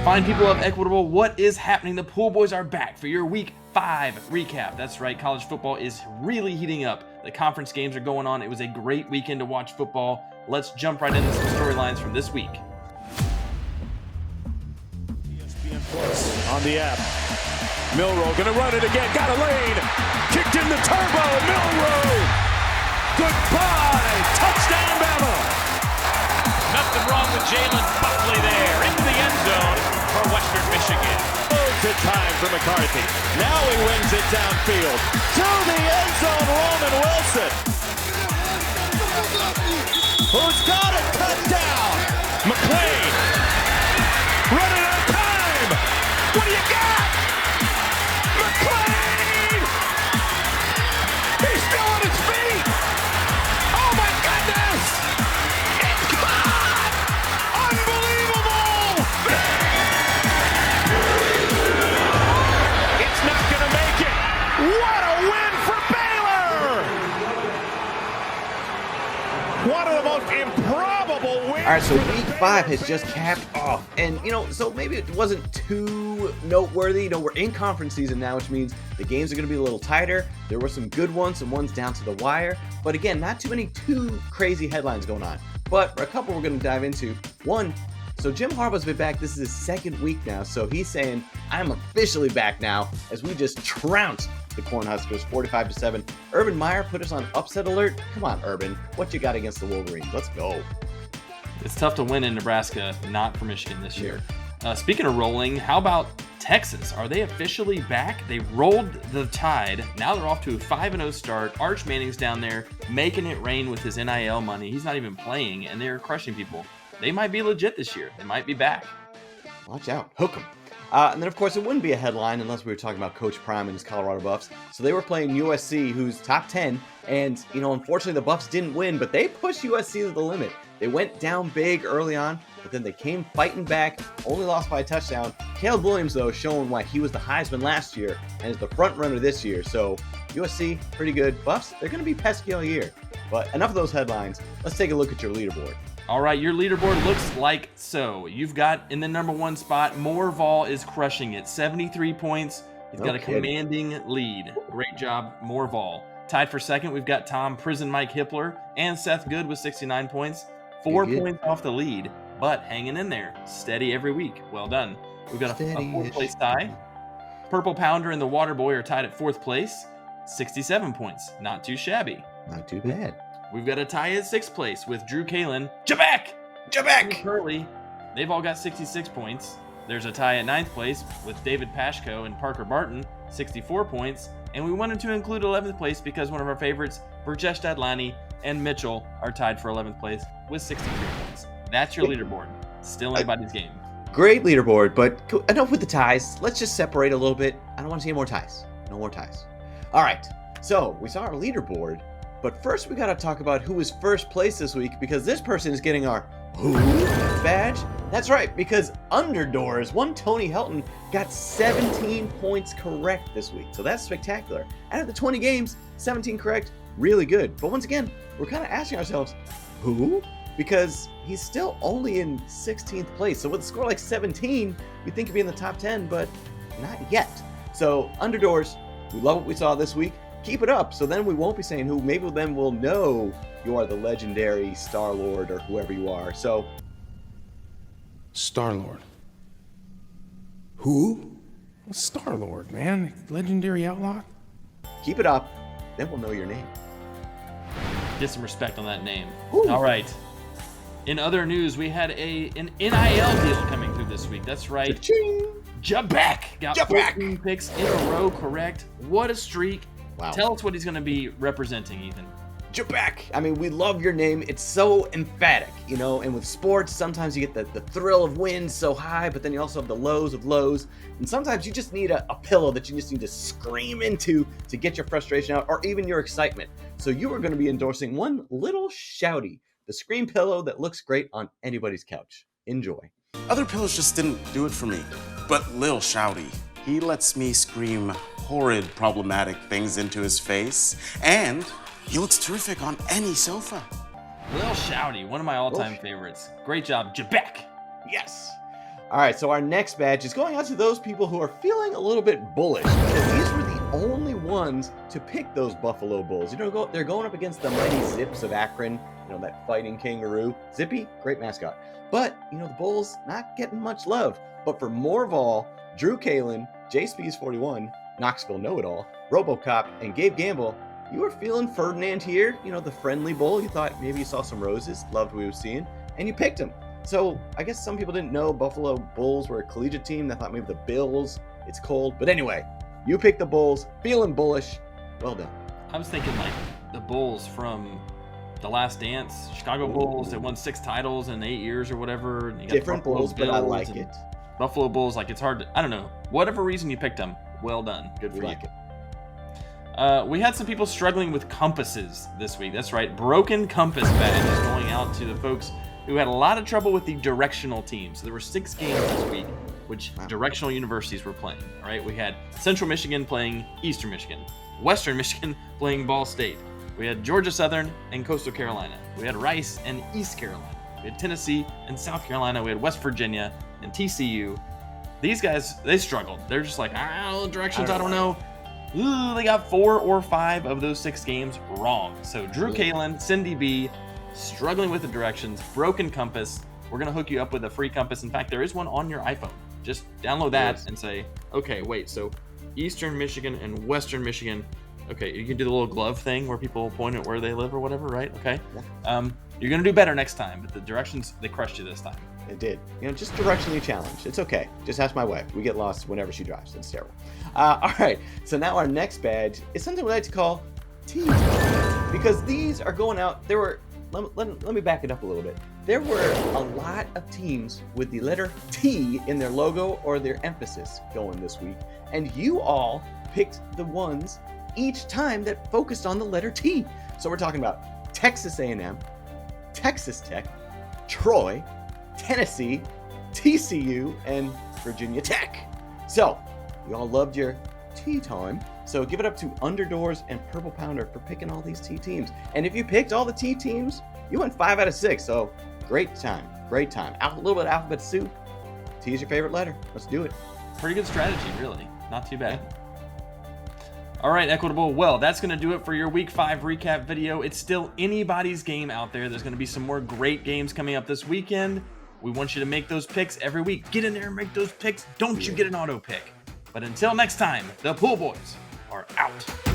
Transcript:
Fine people of Equitable, what is happening? The Pool Boys are back for your Week 5 recap. That's right, college football is really heating up. The conference games are going on. It was a great weekend to watch football. Let's jump right into some storylines from this week. ESPN Plus on the app. Milroe gonna run it again. Got a lane. Kicked in the turbo. Milroe. Goodbye. Touchdown, Bama. Nothing wrong with Jalen Buckley there. Into the end zone for Western Michigan. To time for McCarthy. Now he wins it downfield. To the end zone, Roman Wilson. Who's got it? Touchdown. McLean. Running out of time. What do you got? McLean. He's still on his feet. Oh my goodness. It's gone. Unbelievable. It's not going to make it. What a win for Baylor. One of the most improbable wins. All right, so Week 5 has just capped off. And, so maybe it wasn't too noteworthy. We're in conference season now, which means the games are going to be a little tighter. There were some good ones, some ones down to the wire. But again, not too crazy headlines going on. But a couple we're going to dive into. One, so Jim Harbaugh's been back. This is his second week now. So he's saying, I'm officially back now, as we just trounced the Cornhuskers 45-7. Urban Meyer put us on upset alert. Come on, Urban. What you got against the Wolverines? Let's go. It's tough to win in Nebraska, not for Michigan this year. Speaking of rolling, how about Texas? Are they officially back? They rolled the Tide. Now they're off to a 5-0 start. Arch Manning's down there making it rain with his NIL money. He's not even playing, and they're crushing people. They might be legit this year. They might be back. Watch out. Hook 'em. And then, of course, it wouldn't be a headline unless we were talking about Coach Prime and his Colorado Buffs. So they were playing USC, who's top 10. And, unfortunately, the Buffs didn't win, but they pushed USC to the limit. They went down big early on, but then they came fighting back, only lost by a touchdown. Caleb Williams, though, showing why he was the Heisman last year and is the front runner this year. So USC, pretty good. Buffs, they're going to be pesky all year. But enough of those headlines. Let's take a look at your leaderboard. All right, your leaderboard looks like so. You've got in the number 1 spot, Moorval is crushing it. 73 points. He's got a commanding lead. Great job, Moorval. Tied for second, we've got Tom Prison Mike Hippler and Seth Good with 69 points. 4 points off the lead, but hanging in there. Steady every week. Well done. We've got a 4th place tie. Purple Pounder and the Waterboy are tied at 4th place. 67 points. Not too shabby. Not too bad. We've got a tie at 6th place with Drew Kalin, Jaback, Curly. They've all got 66 points. There's a tie at 9th place with David Pashko and Parker Barton, 64 points. And we wanted to include 11th place because one of our favorites, Burjesh Dadlani and Mitchell, are tied for 11th place with 63 points. That's your leaderboard. Still anybody's game. Great leaderboard, but enough with the ties. Let's just separate a little bit. I don't want to see any more ties. No more ties. All right. So we saw our leaderboard. But first, we got to talk about who was first place this week, because this person is getting our Who badge. That's right, because Underdoors, one Tony Helton, got 17 points correct this week. So that's spectacular. Out of the 20 games, 17 correct, really good. But once again, we're kind of asking ourselves, who? Because he's still only in 16th place. So with a score like 17, you'd think he'd be in the top 10, but not yet. So Underdoors, we love what we saw this week. Keep it up, so then we won't be saying who. Maybe then we'll know you are the legendary Star-Lord or whoever you are. So, Star-Lord. Who? Star-Lord, man. Legendary outlaw. keep it up, then we'll know your name. Get some respect on that name. Ooh. All right. In other news, we had an NIL deal coming through this week. That's right. Cha-ching! Jaback got Jaback. 14 picks in a row correct. What a streak. Wow. Tell us what he's going to be representing, Ethan. Jaback. I mean, we love your name. It's so emphatic, you know, and with sports, sometimes you get the thrill of wins so high, but then you also have the lows of lows. And sometimes you just need a pillow that you just need to scream into to get your frustration out or even your excitement. So you are going to be endorsing one little shouty, the Scream pillow that looks great on anybody's couch. Enjoy. Other pillows just didn't do it for me. But Lil Shouty, he lets me scream horrid, problematic things into his face, and he looks terrific on any sofa. Lil Shouty, one of my all-time favorites. Great job, Jaback. Yes. All right, so our next badge is going out to those people who are feeling a little bit bullish because these were the only ones to pick those Buffalo Bulls. You know, they're going up against the mighty Zips of Akron, you know, that fighting kangaroo. Zippy, great mascot. But, you know, the Bulls not getting much love. But for Morval, Drew Kalin, JSpeeds41, Knoxville Know-It-All, RoboCop, and Gabe Gamble, you were feeling Ferdinand here, you know, the friendly bull. You thought maybe you saw some roses, loved what you were seeing, and you picked him. So I guess some people didn't know Buffalo Bulls were a collegiate team. They thought maybe the Bills, it's cold. But anyway, you picked the Bulls, feeling bullish. Well done. I was thinking like the Bulls from The Last Dance, Chicago Bulls that won 6 titles in 8 years or whatever. And you got Different Buffalo Bulls, but I Bills like and it. Buffalo Bulls, like it's hard to, I don't know, whatever reason you picked them, well done. Good for We you. like it. We had some people struggling with compasses this week. That's right, broken compass badge is going out to the folks who had a lot of trouble with the directional teams. So there were 6 games this week which directional universities were playing. All right, we had Central Michigan playing Eastern Michigan, Western Michigan playing Ball State. We had Georgia Southern and Coastal Carolina. We had Rice and East Carolina. We had Tennessee and South Carolina. We had West Virginia and TCU. These guys, they struggled. They're just like, directions, I don't know. Ooh, they got 4 or 5 of those 6 games wrong. So Drew Kalin, Cindy B, struggling with the directions, broken compass. We're going to hook you up with a free compass. In fact, there is one on your iPhone. Just download that and say, okay, wait, so Eastern Michigan and Western Michigan. Okay, you can do the little glove thing where people point at where they live or whatever, right? Okay. You're going to do better next time, but the directions, they crushed you this time. It did. You know, just directionally challenged. It's okay. Just ask my wife. We get lost whenever she drives. It's terrible. All right. So now our next badge is something we like to call T, because these are going out. There were, let me back it up a little bit. There were a lot of teams with the letter T in their logo or their emphasis going this week, and you all picked the ones each time that focused on the letter T. So we're talking about Texas A&M, Texas Tech, Troy, Tennessee, TCU, and Virginia Tech. So, we all loved your T time. So give it up to Underdoors and Purple Pounder for picking all these T teams. And if you picked all the T teams, you went 5 out of 6. So great time, great time. A little bit of alphabet soup. T is your favorite letter. Let's do it. Pretty good strategy, really. Not too bad. All right, Equitable. Well, that's going to do it for your Week 5 recap video. It's still anybody's game out there. There's going to be some more great games coming up this weekend. We want you to make those picks every week. Get in there and make those picks. Don't you get an auto pick. But until next time, the Pool Boys are out.